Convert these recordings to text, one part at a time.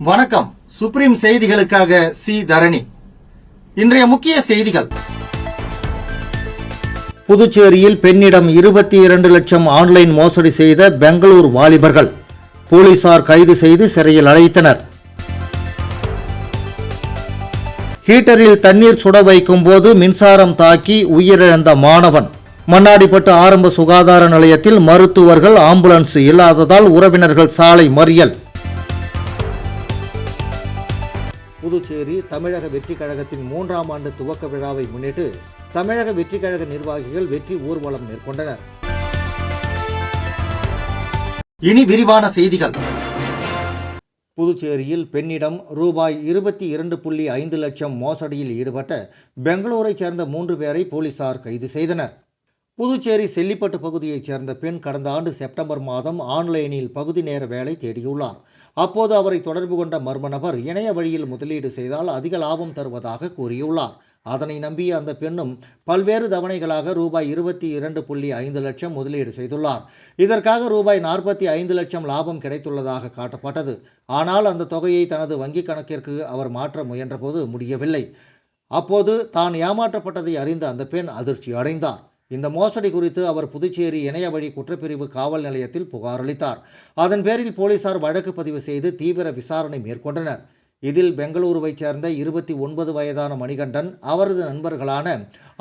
வணக்கம். சுப்ரீம் செய்திகளுக்காக சி தரணி. இன்றைய முக்கிய செய்திகள். புதுச்சேரியில் பெண்ணிடம் 22 லட்சம் ஆன்லைன் மோசடி செய்த பெங்களூர் வாலிபர்கள் போலீசார் கைது செய்து சிறையில் அடைத்தனர். ஹீட்டரில் தண்ணீர் சுட வைக்கும் போது மின்சாரம் தாக்கி உயிரிழந்த மாணவன். மண்ணாடிப்பட்டு ஆரம்ப சுகாதார நிலையத்தில் மருத்துவர்கள் ஆம்புலன்ஸ் இல்லாததால் உறவினர்கள் சாலை மறியல். புதுச்சேரி தமிழக வெற்றிக் கழகத்தின் 3ஆம் ஆண்டு துவக்க விழாவை முன்னிட்டு தமிழக வெற்றிக் கழக நிர்வாகிகள் வெற்றி ஊர்வலம் மேற்கொண்டனர். இனி விரிவான செய்திகள். புதுச்சேரியில் பெண்ணிடம் ரூபாய் 22.5 லட்சம் மோசடியில் ஈடுபட்ட பெங்களூரைச் சேர்ந்த 3 பேரை போலீசார் கைது செய்தனர். புதுச்சேரி செல்லிப்பட்டு பகுதியைச் சேர்ந்த பெண் கடந்த ஆண்டு செப்டம்பர் மாதம் ஆன்லைனில் பகுதி நேர வேலை தேடியுள்ளார். அப்போது அவரை தொடர்பு கொண்ட மர்ம நபர் இணைய வழியில் முதலீடு செய்தால் அதிக லாபம் தருவதாக கூறியுள்ளார். அதனை நம்பிய அந்த பெண்ணும் பல்வேறு தவணைகளாக ரூபாய் 22.5 லட்சம் முதலீடு செய்துள்ளார். இதற்காக ரூபாய் 45 லட்சம் லாபம் கிடைத்துள்ளதாக காட்டப்பட்டது. ஆனால் அந்த தொகையை தனது வங்கிக் கணக்கிற்கு அவர் மாற்ற முயன்றபோது முடியவில்லை. அப்போது தான் ஏமாற்றப்பட்டதை அறிந்த அந்த பெண் அதிர்ச்சி அடைந்தார். இந்த மோசடி குறித்து அவர் புதுச்சேரி இணைய வழி குற்றப்பிரிவு காவல் நிலையத்தில் புகார் அளித்தார். அதன் பேரில் போலீசார் வழக்கு பதிவு செய்து தீவிர விசாரணை மேற்கொண்டனர். இதில் பெங்களூருவைச் சேர்ந்த 29 வயதான மணிகண்டன், அவரது நண்பர்களான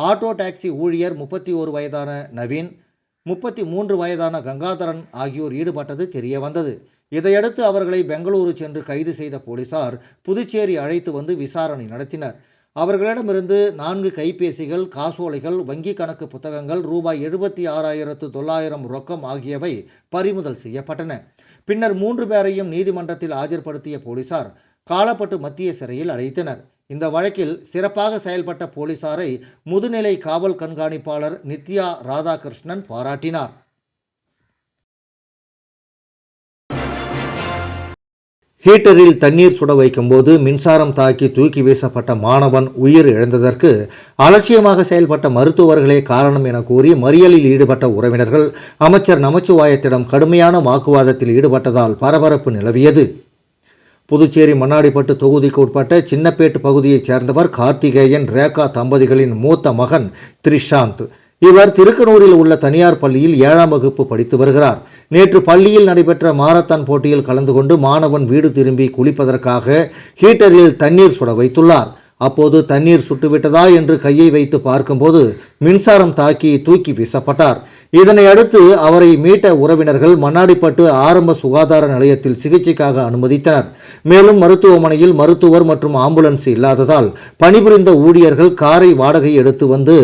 ஆட்டோ டாக்ஸி ஊழியர் 31 வயதான நவீன், 33 வயதான கங்காதரன் ஆகியோர் ஈடுபட்டது தெரியவந்தது. இதையடுத்து அவர்களை பெங்களூரு சென்று கைது செய்த போலீசார் புதுச்சேரி அழைத்து வந்து விசாரணை நடத்தினர். அவர்களிடமிருந்து 4 கைபேசிகள், காசோலைகள், வங்கி கணக்கு புத்தகங்கள், ரூபாய் 76,900 ரொக்கம் ஆகியவை பறிமுதல் செய்யப்பட்டன. பின்னர் 3 பேரையும் நீதிமன்றத்தில் ஆஜர்படுத்திய போலீசார் காலப்பட்டு மத்திய சிறையில் அடைத்தனர். இந்த வழக்கில் சிறப்பாக செயல்பட்ட போலீசாரை முதுநிலை காவல் கண்காணிப்பாளர் நித்யா ராதாகிருஷ்ணன் பாராட்டினார். ஹீட்டரில் தண்ணீர் சுட வைக்கும் போது மின்சாரம் தாக்கி தூக்கி வீசப்பட்ட மாணவன் உயிர் இழந்ததற்கு அலட்சியமாக செயல்பட்ட மருத்துவர்களே காரணம் என கூறி மறியலில் ஈடுபட்ட உறவினர்கள் அமைச்சர் நமச்சிவாயத்திடம் கடுமையான வாக்குவாதத்தில் ஈடுபட்டதால் பரபரப்பு நிலவியது. புதுச்சேரி மண்ணாடிப்பட்டு தொகுதிக்கு உட்பட்ட சின்னப்பேட்டு பகுதியைச் சேர்ந்தவர் கார்த்திகேயன், ரேகா தம்பதிகளின் மூத்த மகன் திரிஷாந்த். இவர் திருக்கனூரில் உள்ள தனியார் பள்ளியில் 7ஆம் வகுப்பு படித்து வருகிறார். நேற்று பள்ளியில் நடைபெற்ற மாரத்தான் போட்டியில் கலந்து கொண்டு மாணவன் வீடு திரும்பி குளிப்பதற்காக ஹீட்டரில் தண்ணீர் சுட வைத்துள்ளார். அப்போது தண்ணீர் சுட்டுவிட்டதா என்று கையை வைத்து பார்க்கும்போது மின்சாரம் தாக்கி தூக்கி வீசப்பட்டார். இதனை அடுத்து அவரை மீட்ட உறவினர்கள் மண்ணாடிப்பட்டு ஆரம்ப சுகாதார நிலையத்தில் சிகிச்சைக்காக அனுமதித்தனர். மேலும் மருத்துவமனையில் மருத்துவர் மற்றும் ஆம்புலன்ஸ் இல்லாததால் பணிபுரிந்த ஊழியர்கள் காரை வாடகை எடுத்து வந்து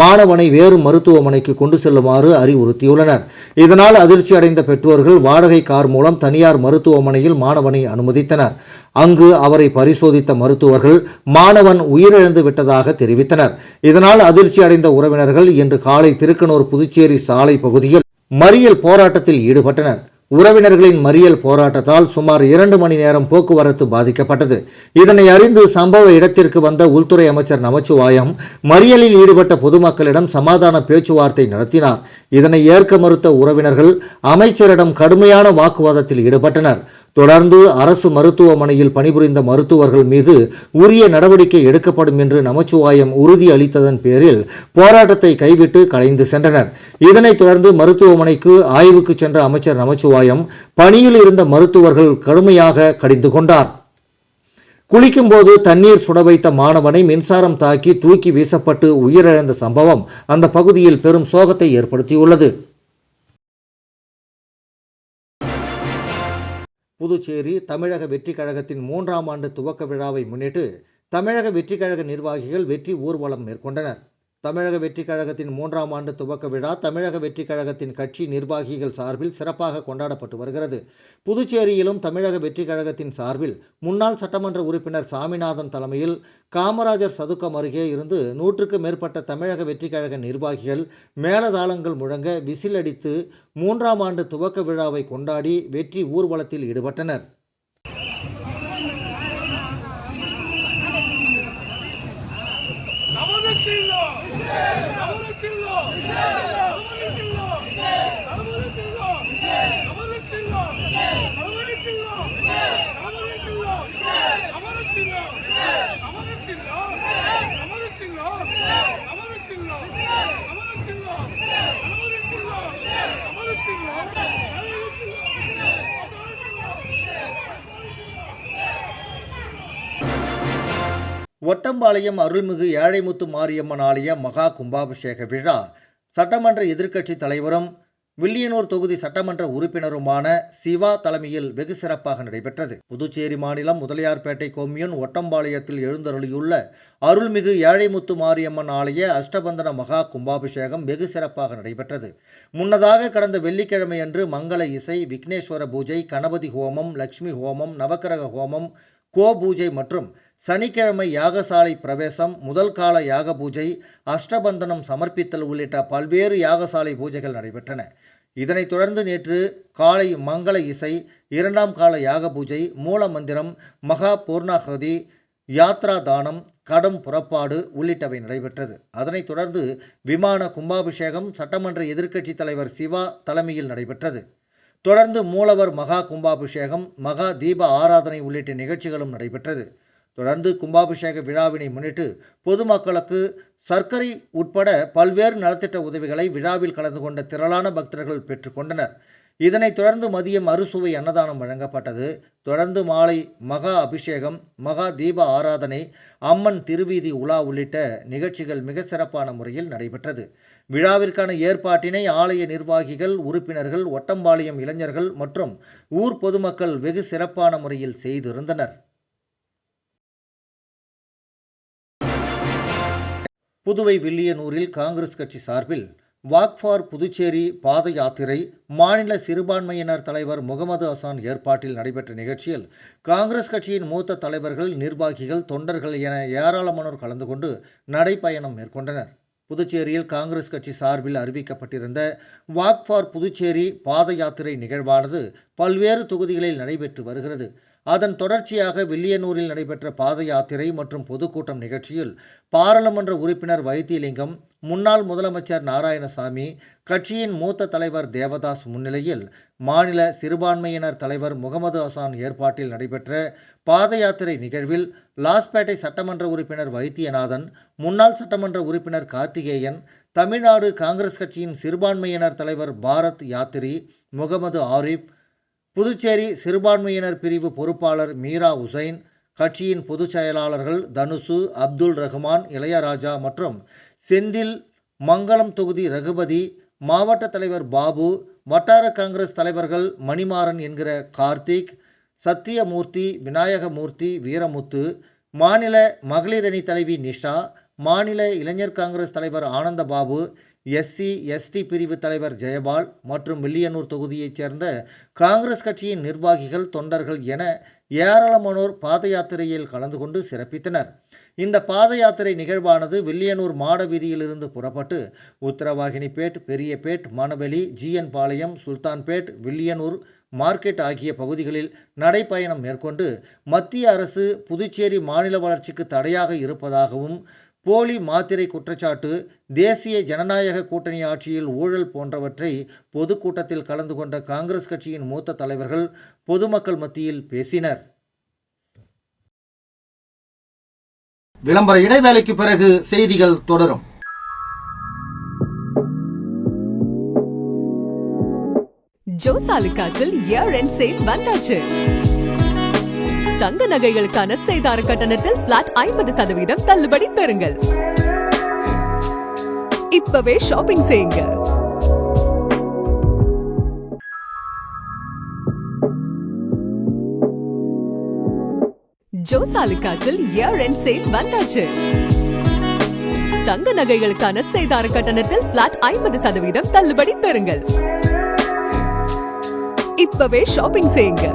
மாணவனை வேறு மருத்துவமனைக்கு கொண்டு செல்லுமாறு அறிவுறுத்தியுள்ளனர். இதனால் அதிர்ச்சி அடைந்த பெற்றோர்கள் வாடகை கார் மூலம் தனியார் மருத்துவமனையில் மாணவனை அனுமதித்தனர். அங்கு அவரை பரிசோதித்த மருத்துவர்கள் மாணவன் உயிரிழந்து விட்டதாக தெரிவித்தனர். இதனால் அதிர்ச்சி அடைந்த உறவினர்கள் இன்று காலை திருக்கனூர் புதுச்சேரி சாலை பகுதியில் மறியல் போராட்டத்தில் ஈடுபட்டனர். உறவினர்களின் மறியல் போராட்டத்தால் சுமார் 2 மணி நேரம் போக்குவரத்து பாதிக்கப்பட்டது. இதனை அறிந்து சம்பவ இடத்திற்கு வந்த உள்துறை அமைச்சர் நமச்சிவாயம் மறியலில் ஈடுபட்ட பொதுமக்களிடம் சமாதான பேச்சுவார்த்தை நடத்தினார். இதனை ஏற்க மறுத்த உறவினர்கள் அமைச்சரிடம் கடுமையான வாக்குவாதத்தில் ஈடுபட்டனர். தொடர்ந்து அரசு மருத்துவமனையில் பணிபுரிந்த மருத்துவர்கள் மீது உரிய நடவடிக்கை எடுக்கப்படும் என்று நமச்சிவாயம் உறுதி அளித்ததன் பேரில் போராட்டத்தை கைவிட்டு கலைந்து சென்றனர். இதனைத் தொடர்ந்து மருத்துவமனைக்கு ஆய்வுக்கு சென்ற அமைச்சர் நமச்சிவாயம் பணியில் இருந்த மருத்துவர்கள் கடுமையாக கடிந்து கொண்டார். குளிக்கும்போது தண்ணீர் சுட வைத்த மாணவனை மின்சாரம் தாக்கி தூக்கி வீசப்பட்டு உயிரிழந்த சம்பவம் அந்த பகுதியில் பெரும் சோகத்தை ஏற்படுத்தியுள்ளது. புதுச்சேரி தமிழக வெற்றிக் கழகத்தின் 3ஆம் ஆண்டு துவக்க விழாவை முன்னிட்டு தமிழக வெற்றிக் கழக நிர்வாகிகள் வெற்றி ஊர்வலம் மேற்கொண்டனர். தமிழக வெற்றிக் கழகத்தின் 3ஆம் ஆண்டு துவக்க விழா தமிழக வெற்றிக் கழகத்தின் கட்சி நிர்வாகிகள் சார்பில் சிறப்பாக கொண்டாடப்பட்டு வருகிறது. புதுச்சேரியிலும் தமிழக வெற்றிக் கழகத்தின் சார்பில் முன்னாள் சட்டமன்ற உறுப்பினர் சாமிநாதன் தலைமையில் காமராஜர் சதுக்கம் அருகே இருந்து 100க்கும் மேற்பட்ட தமிழக வெற்றிக் கழக நிர்வாகிகள் மேளதாளங்கள் முழங்க விசில் அடித்து 3ஆம் ஆண்டு துவக்க விழாவை கொண்டாடி வெற்றி ஊர்வலத்தில் ஈடுபட்டனர். ஒட்டம்பாளையம் அருள்மிகு ஏழைமுத்து மாரியம்மன் ஆலய மகா கும்பாபிஷேக விழா சட்டமன்ற எதிர்க்கட்சி தலைவரும் வில்லியனூர் தொகுதி சட்டமன்ற உறுப்பினருமான சிவா தலைமையில் வெகு சிறப்பாக நடைபெற்றது. புதுச்சேரி மாநிலம் முதலியார்பேட்டை கொம்யூன் ஒட்டம்பாளையத்தில் எழுந்தருளியுள்ள அருள்மிகு ஏழைமுத்து மாரியம்மன் ஆலய அஷ்டபந்தன மகா கும்பாபிஷேகம் வெகு சிறப்பாக நடைபெற்றது. முன்னதாக கடந்த வெள்ளிக்கிழமையன்று மங்கள இசை, விக்னேஸ்வர பூஜை, கணபதி ஹோமம், லட்சுமி ஹோமம், நவக்கிரக ஹோமம், கோ பூஜை மற்றும் சனிக்கிழமை யாகசாலை பிரவேசம், முதல் கால யாக பூஜை, அஷ்டபந்தனம் சமர்ப்பித்தல் உள்ளிட்ட பல்வேறு யாகசாலை பூஜைகள் நடைபெற்றன. இதனைத் தொடர்ந்து நேற்று காலை மங்கள இசை, இரண்டாம் கால யாக பூஜை, மூல மந்திரம், மகா பூர்ணாகதி, யாத்ரா தானம், கடம் புறப்பாடு உள்ளிட்டவை நடைபெற்றது. அதனைத் தொடர்ந்து விமான கும்பாபிஷேகம் சட்டமன்ற எதிர்க்கட்சி தலைவர் சிவா தலைமையில் நடைபெற்றது. தொடர்ந்து மூலவர் மகா கும்பாபிஷேகம், மகா தீப ஆராதனை உள்ளிட்ட நிகழ்ச்சிகளும் நடைபெற்றது. தொடர்ந்து கும்பாபிஷேக விழாவினை முன்னிட்டு பொதுமக்களுக்கு சர்க்கரை உட்பட பல்வேறு நலத்திட்ட உதவிகளை விழாவில் கலந்து கொண்ட திரளான பக்தர்கள் பெற்றுக்கொண்டனர். இதனைத் தொடர்ந்து மதியம் அறுசுவை அன்னதானம் வழங்கப்பட்டது. தொடர்ந்து மாலை மகா அபிஷேகம், மகா தீப ஆராதனை, அம்மன் திருவீதி உலா உள்ளிட்ட நிகழ்ச்சிகள் மிக சிறப்பான முறையில் நடைபெற்றது. விழாவிற்கான ஏற்பாட்டினை ஆலய நிர்வாகிகள், உறுப்பினர்கள், ஒட்டம்பாளையம் இளைஞர்கள் மற்றும் ஊர் பொதுமக்கள் வெகு சிறப்பான முறையில் செய்திருந்தனர். புதுவை வில்லியனூரில் காங்கிரஸ் கட்சி சார்பில் வாக் ஃபார் புதுச்சேரி பாத யாத்திரை மாநில சிறுபான்மையினர் தலைவர் முகமது ஹசான் ஏற்பாட்டில் நடைபெற்ற நிகழ்ச்சியில் காங்கிரஸ் கட்சியின் மூத்த தலைவர்கள், நிர்வாகிகள், தொண்டர்கள் என ஏராளமானோர் கலந்து கொண்டு நடைப்பயணம் மேற்கொண்டனர். புதுச்சேரியில் காங்கிரஸ் கட்சி சார்பில் அறிவிக்கப்பட்டிருந்த வாக் ஃபார் புதுச்சேரி பாத யாத்திரை நிகழ்வானது பல்வேறு தொகுதிகளில் நடைபெற்று வருகிறது. அதன் தொடர்ச்சியாக வில்லியனூரில் நடைபெற்ற பாத யாத்திரை மற்றும் பொதுக்கூட்டம் நிகழ்ச்சியில் பாராளுமன்ற உறுப்பினர் வைத்திலிங்கம், முன்னாள் முதலமைச்சர் நாராயணசாமி, கட்சியின் மூத்த தலைவர் தேவதாஸ் முன்னிலையில் மாநில சிறுபான்மையினர் தலைவர் முகமது ஹசான் ஏற்பாட்டில் நடைபெற்ற பாத யாத்திரை நிகழ்வில் லாஸ்பேட்டை சட்டமன்ற உறுப்பினர் வைத்தியநாதன், முன்னாள் சட்டமன்ற உறுப்பினர் கார்த்திகேயன், தமிழ்நாடு காங்கிரஸ் கட்சியின் சிறுபான்மையினர் தலைவர் பாரத் யாத்திரி, முகமது ஆரிப், புதுச்சேரி சிறுபான்மையினர் பிரிவு பொறுப்பாளர் மீரா உசைன், கட்சியின் பொதுச் செயலாளர்கள் தனுசு, அப்துல் ரஹ்மான், இளையராஜா மற்றும் செந்தில், மங்களம் தொகுதி ரகுபதி, மாவட்ட தலைவர் பாபு, வட்டார காங்கிரஸ் தலைவர்கள் மணிமாறன் என்கிற கார்த்திக், சத்தியமூர்த்தி, விநாயகமூர்த்தி, வீரமுத்து, மாநில மகளிர் அணி தலைவி நிஷா, மாநில இளைஞர் காங்கிரஸ் தலைவர் ஆனந்தபாபு, எஸ்சி எஸ்டி பிரிவு தலைவர் ஜெயபால் மற்றும் வில்லியனூர் தொகுதியைச் சேர்ந்த காங்கிரஸ் கட்சியின் நிர்வாகிகள், தொண்டர்கள் என ஏராளமானோர் பாத யாத்திரையில் கலந்து கொண்டு சிறப்பித்தனர். இந்த பாத யாத்திரை நிகழ்வானது வில்லியனூர் மாட வீதியிலிருந்து புறப்பட்டு உத்தரவாகினிப்பேட், பெரியபேட், மணவெளி, ஜிஎன் பாளையம், சுல்தான்பேட், வில்லியனூர் மார்க்கெட் ஆகிய பகுதிகளில் நடைப்பயணம் மேற்கொண்டு மத்திய அரசு புதுச்சேரி மாநில வளர்ச்சிக்கு தடையாக இருப்பதாகவும், போலி மாத்திரை குற்றச்சாட்டு, தேசிய ஜனநாயக கூட்டணி ஆட்சியில் ஊழல் போன்றவற்றை பொதுக்கூட்டத்தில் கலந்து கொண்ட காங்கிரஸ் கட்சியின் மூத்த தலைவர்கள் பொதுமக்கள் மத்தியில் பேசினர். விளம்பர இடைவேளைக்கு பிறகு செய்திகள் தொடரும். ஜோசாலுகாஸில் இயர் எண்ட் சேல் வந்தாச்சு. தங்க நகைகளுக்கான சேதார கட்டணத்தில் பிளாட் 50% தள்ளுபடி பெறுங்கள். இப்பவே ஷாப்பிங் செய்யுங்க. ஜோசாலுகாஸில் இயர் எண்ட் சேல் வந்தாச்சு. தங்க நகைகளுக்கான சேதார கட்டணத்தில் பிளாட் 50% தள்ளுபடி பெறுங்கள். இப்பவே ஷாப்பிங் செய்யுங்க.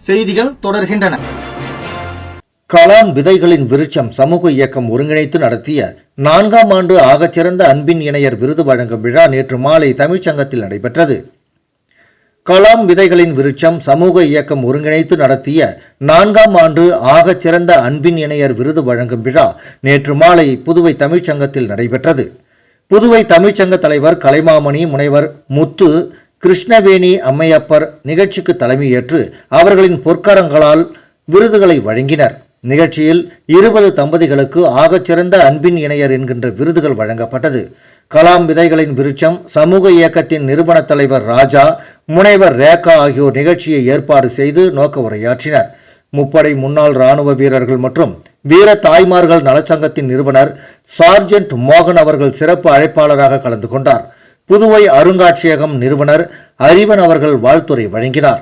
செய்திகள் தொடர்கின்றன. கலாம் விதைகளின் விருட்சம் சமூக இயக்கம் ஒருங்கிணைத்து நடத்திய 4ஆம் ஆண்டு ஆகச்சிறந்த அன்பின் இணையர் விருது வழங்கும் விழா நேற்று மாலை தமிழ்ச்சங்கத்தில் நடைபெற்றது. கலாம் விதைகளின் விருட்சம் சமூக இயக்கம் ஒருங்கிணைத்து நடத்திய 4ஆம் ஆண்டு ஆகச்சிறந்த அன்பின் இணையர் விருது வழங்கும் விழா நேற்று மாலை புதுவை தமிழ்ச்சங்கத்தில் நடைபெற்றது. புதுவை தமிழ்ச்சங்க தலைவர் கலைமாமணி, முனைவர் முத்து கிருஷ்ணவேணி அம்மையப்பர் நிகழ்ச்சிக்கு தலைமையேற்று அவர்களின் பொற்கரங்களால் விருதுகளை வழங்கினர். நிகழ்ச்சியில் 20 தம்பதிகளுக்கு ஆகச்சிறந்த அன்பின் இணையர் என்கின்ற விருதுகள் வழங்கப்பட்டது. கலாம் விதைகளின் விருட்சம் சமூக இயக்கத்தின் நிறுவன தலைவர் ராஜா, முனைவர் ரேகா ஆகியோர் நிகழ்ச்சியை ஏற்பாடு செய்து நோக்க உரையாற்றினர். முப்படை முன்னாள் இராணுவ வீரர்கள் மற்றும் வீர தாய்மார்கள் நலச்சங்கத்தின் நிறுவனர் சார்ஜென்ட் மோகன் அவர்கள் சிறப்பு அழைப்பாளராக கலந்து கொண்டார். புதுவை அருங்காட்சியகம் நிறுவனர் அறிவன் அவர்கள் வாழ்த்துரை வழங்கினார்.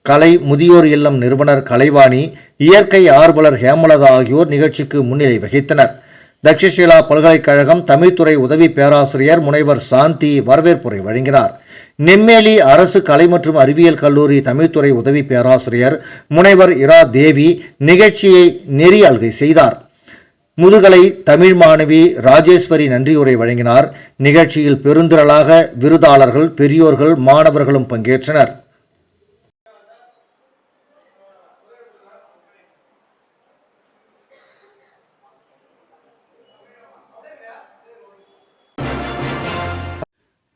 கலை முதியோர் இல்லம் நிறுவனர் கலைவாணி, இயற்கை ஆர்வலர் ஹேமலதா ஆகியோர் நிகழ்ச்சிக்கு முன்னிலை வகித்தனர். தக்ஷஷிலா பல்கலைக்கழகம் தமிழ்துறை உதவி பேராசிரியர் முனைவர் சாந்தி வரவேற்புரை வழங்கினார். நெம்மேலி அரசு கலை மற்றும் அறிவியல் கல்லூரி தமிழ்துறை உதவி பேராசிரியர் முனைவர் இரா தேவி நிகழ்ச்சியை நெறியாள்கை செய்தார். முதுகலை தமிழ் மாணவி ராஜேஸ்வரி நன்றியுரை வழங்கினார். நிகழ்ச்சியில் பெருந்திரளாக விருதாளர்கள், பெரியோர்கள், மாணவர்களும் பங்கேற்றனர்.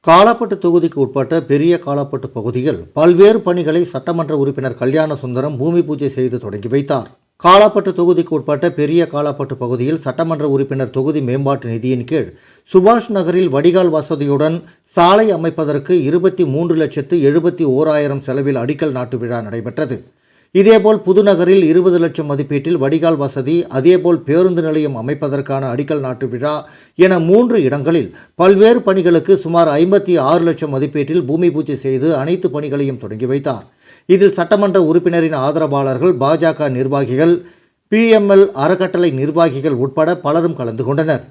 காலாப்பட்டு தொகுதிக்கு உட்பட்ட பெரிய காலாப்பட்டு பகுதியில் பல்வேறு பணிகளை சட்டமன்ற உறுப்பினர் கல்யாண சுந்தரம் பூமி பூஜை செய்து தொடங்கி வைத்தார். காலாப்பட்டு தொகுதிக்கு உட்பட்ட பெரிய காலாப்பட்டு பகுதியில் சட்டமன்ற உறுப்பினர் தொகுதி மேம்பாட்டு நிதியின் கீழ் சுபாஷ் நகரில் வடிகால் வசதியுடன் சாலை அமைப்பதற்கு 23,71,000 செலவில் அடிக்கல் நாட்டு விழா நடைபெற்றது. இதேபோல் புதுநகரில் 20 லட்சம் மதிப்பீட்டில் வடிகால் வசதி, அதேபோல் பேருந்து நிலையம் அமைப்பதற்கான அடிக்கல் நாட்டு விழா என 3 இடங்களில் பல்வேறு பணிகளுக்கு சுமார் 56 லட்சம் மதிப்பீட்டில் பூமி பூஜை செய்து அனைத்து பணிகளையும் தொடங்கி வைத்தார். இதில் சட்டமன்ற உறுப்பினரின் ஆதரவாளர்கள், பாஜக நிர்வாகிகள், PML அறக்கட்டளை நிர்வாகிகள் உட்பட பலரும் கலந்து கொண்டனர்.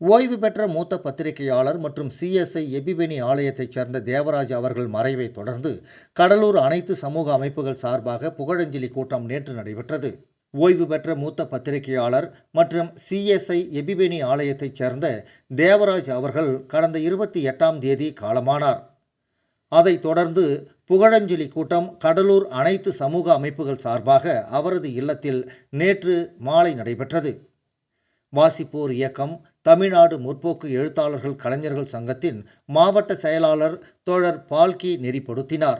ஓய்வு பெற்ற மூத்த பத்திரிகையாளர் மற்றும் CSI எபிபெனி ஆலயத்தைச் சேர்ந்த தேவராஜ் அவர்கள் மறைவை தொடர்ந்து கடலூர் அனைத்து சமூக அமைப்புகள் சார்பாக புகழஞ்சலி கூட்டம் நேற்று நடைபெற்றது. ஓய்வு பெற்ற மூத்த பத்திரிகையாளர் மற்றும் CSI எபிபெனி ஆலயத்தைச் சேர்ந்த தேவராஜ் அவர்கள் கடந்த 28ஆம் தேதி காலமானார். அதைத் தொடர்ந்து புகழஞ்சலி கூட்டம் கடலூர் அனைத்து சமூக அமைப்புகள் சார்பாக அவரது இல்லத்தில் நேற்று மாலை நடைபெற்றது. வாசிப்போர் இயக்கம், தமிழ்நாடு முற்போக்கு எழுத்தாளர்கள் கலைஞர்கள் சங்கத்தின் மாவட்ட செயலாளர் தோழர் பால்கி நெறிப்படுத்தினார்.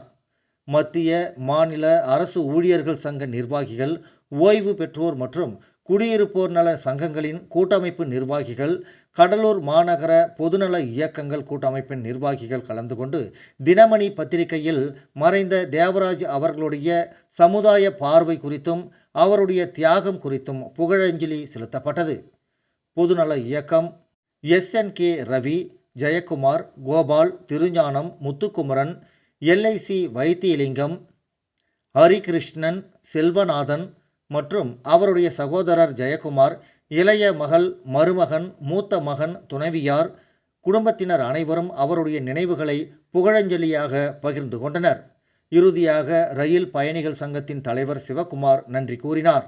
மத்திய, மாநில அரசு ஊழியர்கள் சங்க நிர்வாகிகள், ஓய்வு பெற்றோர் மற்றும் குடியிருப்போர் நல சங்கங்களின் கூட்டமைப்பு நிர்வாகிகள், கடலூர் மாநகர பொதுநல இயக்கங்கள் கூட்டமைப்பின் நிர்வாகிகள் கலந்து கொண்டு தினமணி பத்திரிகையில் மறைந்த தேவராஜ் அவர்களுடைய சமுதாய பார்வை குறித்தும் அவருடைய தியாகம் குறித்தும் புகழஞ்சலி செலுத்தப்பட்டது. பொதுநல இயக்கம் SNK ரவி, ஜெயக்குமார், கோபால், திருஞானம், முத்துக்குமரன், LIC வைத்தியலிங்கம், ஹரிகிருஷ்ணன், செல்வநாதன் மற்றும் அவருடைய சகோதரர் ஜெயக்குமார், இளைய மகள், மருமகன், மூத்த மகன், துணைவியார், குடும்பத்தினர் அனைவரும் அவருடைய நினைவுகளை புகழஞ்சலியாக பகிர்ந்து கொண்டனர். இறுதியாக ரயில் பயணிகள் சங்கத்தின் தலைவர் சிவகுமார் நன்றி கூறினார்.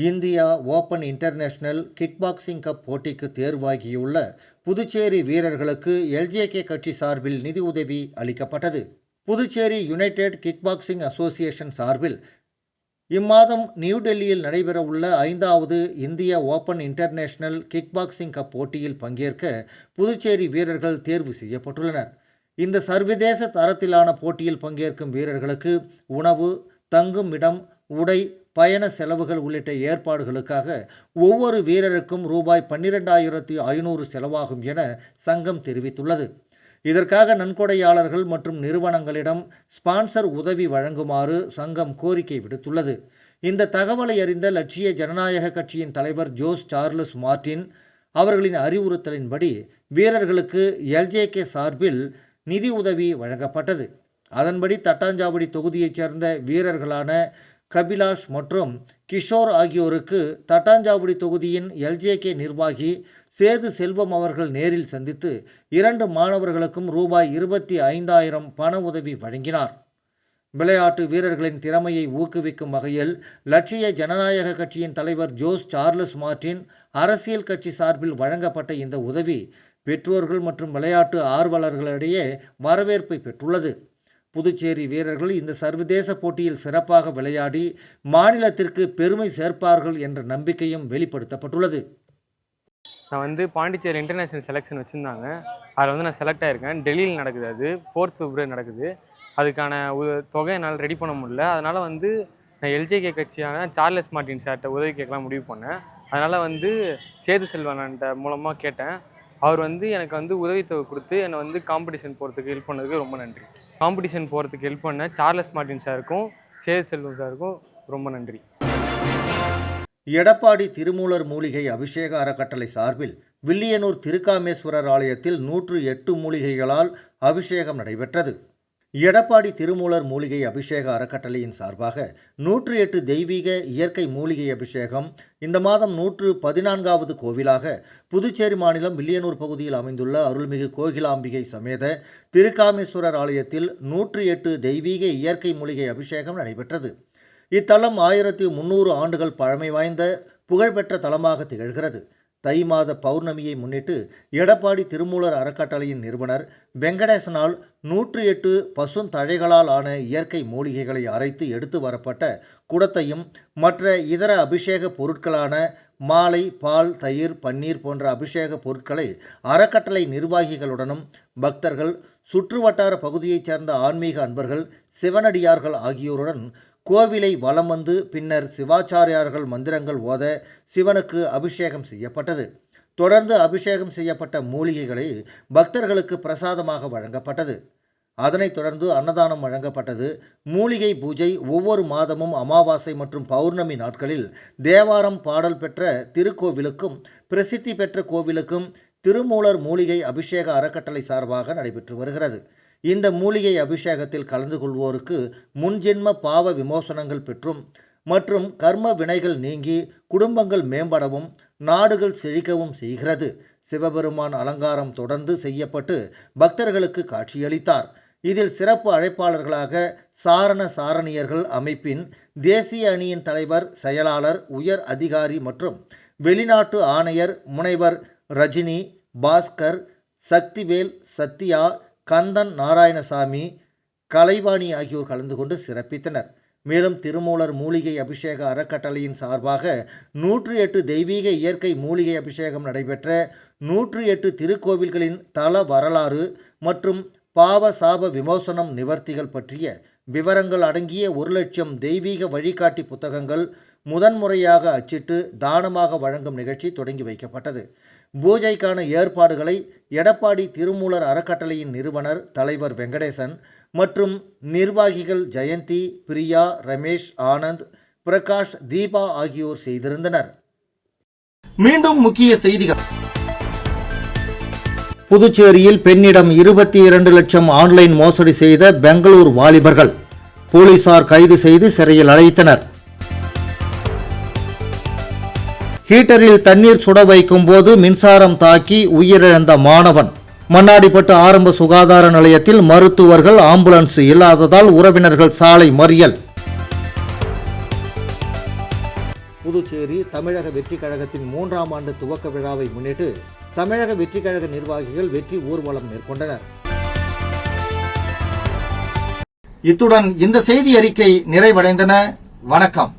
India open international kick boxing cup போட்டிக்கு தேர்வாகியுள்ள புதுச்சேரி வீரர்களுக்கு LJK கட்சி சார்பில் நிதி உதவி அளிக்கப்பட்டது. Puducherry United kick boxing association சார்பில் இம்மாதம் நியூடெல்லியில் நடைபெறவுள்ள 5வது இந்திய open international kick boxing cup போட்டியில் பங்கேற்க புதுச்சேரி வீரர்கள் தேர்வு செய்யப்பட்டுள்ளனர். இந்த சர்வதேச தரத்திலான போட்டியில் பங்கேற்கும் வீரர்களுக்கு உணவு, தங்கும் இடம், உடை, பயண செலவுகள் உள்ளிட்ட ஏற்பாடுகளுக்காக ஒவ்வொரு வீரருக்கும் ரூபாய் 12,500 செலவாகும் என சங்கம் தெரிவித்துள்ளது. இதற்காக நன்கொடையாளர்கள் மற்றும் நிறுவனங்களிடம் ஸ்பான்சர் உதவி வழங்குமாறு சங்கம் கோரிக்கை விடுத்துள்ளது. இந்த தகவலை அறிந்த லட்சிய ஜனநாயக கட்சியின் தலைவர் ஜோஸ் சார்லஸ் மார்டின் அவர்களின் அறிவுறுத்தலின்படி வீரர்களுக்கு LJK சார்பில் நிதி உதவி வழங்கப்பட்டது. அதன்படி தட்டாஞ்சாவடி தொகுதியைச் சேர்ந்த வீரர்களான கபிலாஷ் மற்றும் கிஷோர் ஆகியோருக்கு தட்டாஞ்சாவடி தொகுதியின் LJK நிர்வாகி சேது செல்வம் அவர்கள் நேரில் சந்தித்து 2 மாணவர்களுக்கும் ரூபாய் 25,000 பண உதவி வழங்கினார். விளையாட்டு வீரர்களின் திறமையை ஊக்குவிக்கும் வகையில் லட்சிய ஜனநாயக கட்சியின் தலைவர் ஜோஸ் சார்லஸ் மார்டின் அரசியல் கட்சி சார்பில் வழங்கப்பட்ட இந்த உதவி பெற்றோர்கள் மற்றும் விளையாட்டு ஆர்வலர்களிடையே வரவேற்பை பெற்றுள்ளது. புதுச்சேரி வீரர்கள் இந்த சர்வதேச போட்டியில் சிறப்பாக விளையாடி மாநிலத்திற்கு பெருமை சேர்ப்பார்கள் என்ற நம்பிக்கையும் வெளிப்படுத்தப்பட்டுள்ளது. நான் பாண்டிச்சேரி இன்டர்நேஷ்னல் செலெக்ஷன் வச்சுருந்தாங்க. அதில் நான் செலக்ட் ஆகியிருக்கேன். டெல்லியில் நடக்குது. அது 4th February நடக்குது. அதுக்கான தொகை என்னால் ரெடி பண்ண முடியல. அதனால் நான் LJK கட்சியான சார்லஸ் மார்டின் சார்கிட்ட உதவி கேட்கலாம் முடிவு பண்ணேன். அதனால் சேது செல்வன்ட்ட மூலமாக கேட்டேன். அவர் வந்து எனக்கு வந்து உதவித்தொகை கொடுத்து என்னை வந்து காம்படிஷன் போகிறதுக்கு ஹெல்ப் பண்ணதுக்கு ரொம்ப நன்றி. காம்படிஷன் போகிறதுக்கு ஹெல்ப் பண்ண சார்லஸ் மார்ட்டின் சாருக்கும் செல்வம் சாருக்கும் ரொம்ப நன்றி. எடப்பாடி திருமூலர் மூலிகை அபிஷேக அறக்கட்டளை சார்பில் வில்லியனூர் திருக்காமேஸ்வரர் ஆலயத்தில் 108 மூலிகைகளால் அபிஷேகம் நடைபெற்றது. எடப்பாடி திருமூலர் மூலிகை அபிஷேக அறக்கட்டளையின் சார்பாக 108 தெய்வீக இயற்கை மூலிகை அபிஷேகம் இந்த மாதம் 114வது கோவிலாக புதுச்சேரி மாநிலம் வில்லியனூர் பகுதியில் அமைந்துள்ள அருள்மிகு கோகிலாம்பிகை சமேத திருக்காமேஸ்வரர் ஆலயத்தில் 108 தெய்வீக இயற்கை மூலிகை அபிஷேகம் நடைபெற்றது. இத்தலம் 1300 ஆண்டுகள் பழமை வாய்ந்த புகழ்பெற்ற தலமாக திகழ்கிறது. தை மாத பௌர்ணமியை முன்னிட்டு எடப்பாடி திருமூலர் அறக்கட்டளையின் நிறுவனர் வெங்கடேசனால் 108 பசுந்தழைகளால் ஆன இயற்கை மூலிகைகளை அரைத்து எடுத்து வரப்பட்ட குடத்தையும் மற்ற இதர அபிஷேக பொருட்களான மாலை, பால், தயிர், பன்னீர் போன்ற அபிஷேக பொருட்களை அறக்கட்டளை நிர்வாகிகளுடனும் பக்தர்கள், சுற்றுவட்டார பகுதியைச் சேர்ந்த ஆன்மீக அன்பர்கள், சிவனடியார்கள் ஆகியோருடன் கோவிலை வலம் வந்து பின்னர் சிவாச்சாரியார்கள் மந்திரங்கள் ஓத சிவனுக்கு அபிஷேகம் செய்யப்பட்டது. தொடர்ந்து அபிஷேகம் செய்யப்பட்ட மூலிகைகளை பக்தர்களுக்கு பிரசாதமாக வழங்கப்பட்டது. அதனைத் தொடர்ந்து அன்னதானம் வழங்கப்பட்டது. மூலிகை பூஜை ஒவ்வொரு மாதமும் அமாவாசை மற்றும் பௌர்ணமி நாட்களில் தேவாரம் பாடல் பெற்ற திருக்கோவிலுக்கும் பிரசித்தி பெற்ற கோவிலுக்கும் திருமூலர் மூலிகை அபிஷேக அறக்கட்டளை சார்பாக நடைபெற்று வருகிறது. இந்த மூலிகை அபிஷேகத்தில் கலந்து கொள்வோருக்கு முன்ஜென்ம பாவ விமோசனங்கள் பெற்றும் மற்றும் கர்ம வினைகள் நீங்கி குடும்பங்கள் மேம்படவும் நாடுகள் செழிக்கவும் செய்கிறது. சிவபெருமான் அலங்காரம் தொடர்ந்து செய்யப்பட்டு பக்தர்களுக்கு காட்சியளித்தார். இதில் சிறப்பு அழைப்பாளர்களாக சாரண சாரணியர்கள் அமைப்பின் தேசிய அணியின் தலைவர், செயலாளர், உயர் அதிகாரி மற்றும் வெளிநாட்டு ஆணையர் முனைவர் ரஜினி, பாஸ்கர், சக்திவேல், சத்யா, கந்தன் நாராயணசாமி, கலைவாணி ஆகியோர் கலந்து கொண்டு சிறப்பித்தனர். மேலும் திருமூலர் மூலிகை அபிஷேக அறக்கட்டளையின் சார்பாக 108 தெய்வீக இயற்கை மூலிகை அபிஷேகம் நடைபெற்ற 108 திருக்கோவில்களின் தல வரலாறு மற்றும் பாவ சாப விமோசனம் நிவர்த்திகள் பற்றிய விவரங்கள் அடங்கிய 1,00,000 தெய்வீக வழிகாட்டி புத்தகங்கள் முதன்முறையாக அச்சிட்டு தானமாக வழங்கும் நிகழ்ச்சி தொடங்கி வைக்கப்பட்டது. பூஜைக்கான ஏற்பாடுகளை எடப்பாடி திருமூலர் அறக்கட்டளையின் நிறுவனர் தலைவர் வெங்கடேசன் மற்றும் நிர்வாகிகள் ஜெயந்தி, பிரியா, ரமேஷ், ஆனந்த், பிரகாஷ், தீபா ஆகியோர் செய்திருந்தனர். மீண்டும் முக்கிய செய்திகள். புதுச்சேரியில் பெண்ணிடம் 22 லட்சம் ஆன்லைன் மோசடி செய்த பெங்களூர் வாலிபர்கள் போலீசார் கைது செய்து சிறையில் அடைத்தனர். ஹீட்டரில் தண்ணீர் சுட வைக்கும் போது மின்சாரம் தாக்கி உயிரிழந்த மாணவன். மண்ணாடிப்பட்டு ஆரம்ப சுகாதார நிலையத்தில் மருத்துவர்கள், ஆம்புலன்ஸ் இல்லாததால் உறவினர்கள் சாலை மறியல். புதுச்சேரி தமிழக வெற்றி கழகத்தின் 3ஆம் ஆண்டு துவக்க விழாவை முன்னிட்டு தமிழக வெற்றி கழக நிர்வாகிகள் வெற்றி ஊர்வலம் மேற்கொண்டனர். இத்துடன் இந்த செய்தி அறிக்கை நிறைவடைந்தன. வணக்கம்.